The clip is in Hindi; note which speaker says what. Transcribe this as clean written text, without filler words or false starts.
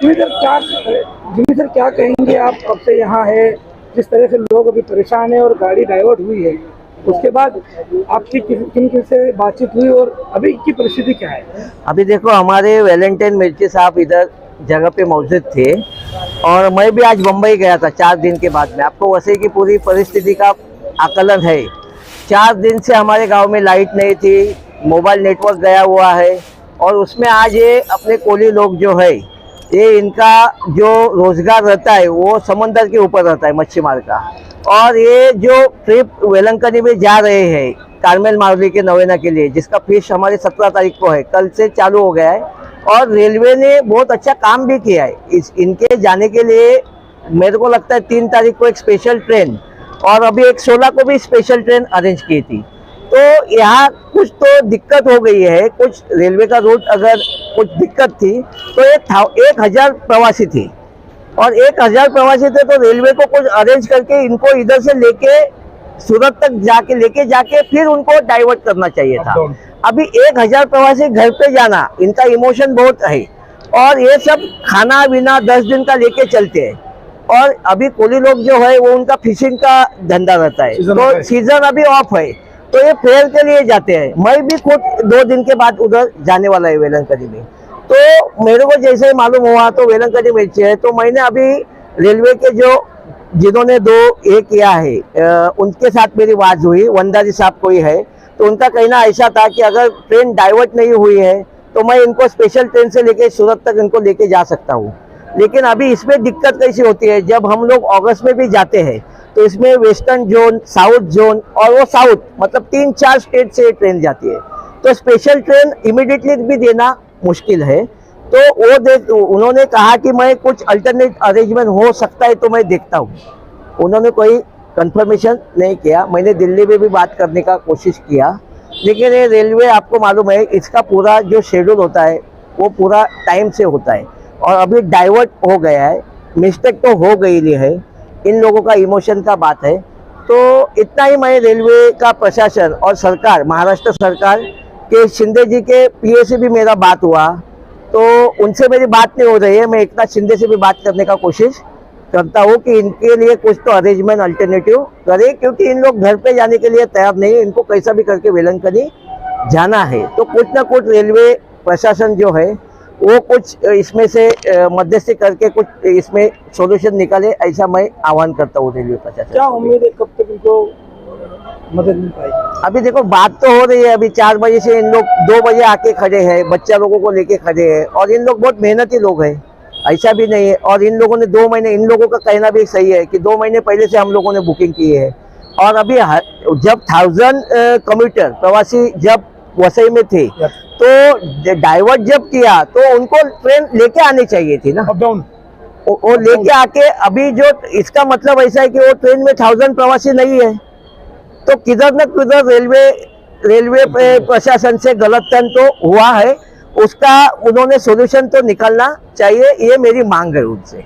Speaker 1: जिम्मी सर क्या कहेंगे आप कब से यहाँ है, जिस तरह से लोग अभी परेशान है और गाड़ी डाइवर्ट हुई है, उसके बाद आपकी किन किन से बातचीत हुई और अभी की परिस्थिति क्या है?
Speaker 2: अभी देखो, हमारे वैलेंटाइन मिर्ची साहब इधर जगह पे मौजूद थे और मैं भी आज मुंबई गया था 4 दिन के बाद में। आपको वैसे की पूरी परिस्थिति का आकलन है। 4 दिन से हमारे गांव में लाइट नहीं थी, मोबाइल नेटवर्क गया हुआ है और उसमें आज ये अपने कोली लोग जो है, ये इनका जो रोजगार रहता है वो समंदर के ऊपर रहता है, मच्छी मार का। और ये जो ट्रिप वेलंकनी में जा रहे हैं कारमेल मावली के नवेना के लिए, जिसका फिश हमारे 17 तारीख को है, कल से चालू हो गया है और रेलवे ने बहुत अच्छा काम भी किया है। इनके जाने के लिए मेरे को लगता है 3 तारीख को एक स्पेशल ट्रेन और अभी एक 16 को भी स्पेशल ट्रेन अरेंज की थी। तो यहाँ कुछ तो दिक्कत हो गई है, कुछ रेलवे का रूट अगर कुछ दिक्कत थी तो ये 1000 प्रवासी थी और 1000 प्रवासी थे तो रेलवे को कुछ अरेंज करके इनको इधर से लेके सूरत तक लेके जाके फिर उनको डाइवर्ट करना चाहिए था। अभी 1000 प्रवासी घर पे जाना, इनका इमोशन बहुत है और ये सब खाना पीना 10 दिन का लेके चलते हैं। और अभी कोली लोग जो है वो उनका फिशिंग का धंधा रहता है, तो सीजन अभी ऑफ है, तो ये फेयर के लिए जाते हैं। मैं भी खुद 2 दिन के बाद उधर जाने वाला है वेलंकनी में। तो मेरे को जैसे ही मालूम हुआ तो वेलंकनी में है, तो मैंने अभी रेलवे के जो जिन्होंने 2 ये किया है उनके साथ मेरी बात हुई, वंदारी साहब कोई है, तो उनका कहना ऐसा था कि अगर ट्रेन डाइवर्ट नहीं हुई है तो मैं इनको स्पेशल ट्रेन से लेके सूरत तक इनको लेके जा सकता हूँ। लेकिन अभी इसमें दिक्कत कैसी होती है, जब हम लोग अगस्त में भी जाते हैं तो इसमें वेस्टर्न जोन, साउथ जोन और वो साउथ मतलब 3-4 स्टेट से ट्रेन जाती है, तो स्पेशल ट्रेन इमीडिएटली भी देना मुश्किल है। तो उन्होंने कहा कि मैं कुछ अल्टरनेट अरेंजमेंट हो सकता है तो मैं देखता हूँ। उन्होंने कोई कंफर्मेशन नहीं किया। मैंने दिल्ली में भी बात करने का कोशिश किया, लेकिन ये रेलवे आपको मालूम है इसका पूरा जो शेड्यूल होता है वो पूरा टाइम से होता है और अभी डाइवर्ट हो गया है। मिस्टेक तो हो गई है, इन लोगों का इमोशन का बात है। तो इतना ही मैं रेलवे का प्रशासन और सरकार, महाराष्ट्र सरकार के शिंदे जी के पीए से भी मेरा बात हुआ, तो उनसे मेरी बात नहीं हो रही है। मैं एकनाथ शिंदे से भी बात करने का कोशिश करता हूँ कि इनके लिए कुछ तो अरेंजमेंट अल्टरनेटिव करे, क्योंकि इन लोग घर पे जाने के लिए तैयार नहीं है, इनको कैसा भी करके वेलंकनी जाना है। तो कुछ ना कुछ रेलवे प्रशासन जो है वो कुछ इसमें से मध्यस्थी करके कुछ इसमें सॉल्यूशन निकाले, ऐसा मैं आह्वान करता हूँ रेलवे प्रशासन।
Speaker 1: क्या उम्मीद है कब तक इनको मदद मिल पाएगी?
Speaker 2: अभी देखो, बात तो हो रही है। अभी 4 बजे से इन लोग 2 बजे आके खड़े हैं, बच्चा लोगों को लेके खड़े हैं और इन लोग बहुत मेहनती लोग हैं, ऐसा भी नहीं है। और इन लोगों ने 2 महीने, इन लोगों का कहना भी सही है कि 2 महीने पहले से हम लोगों ने बुकिंग की है। और अभी जब 1000 कम्यूटर प्रवासी जब वसई में थे तो डाइवर्ट जब किया तो उनको ट्रेन लेके आनी चाहिए थी ना, वो लेके आके। अभी जो इसका मतलब ऐसा है कि वो ट्रेन में 1000 प्रवासी नहीं है, तो किधर न किधर रेलवे प्रशासन से गलतफहमी तो हुआ है, उसका उन्होंने सॉल्यूशन तो निकालना चाहिए, ये मेरी मांग है उनसे।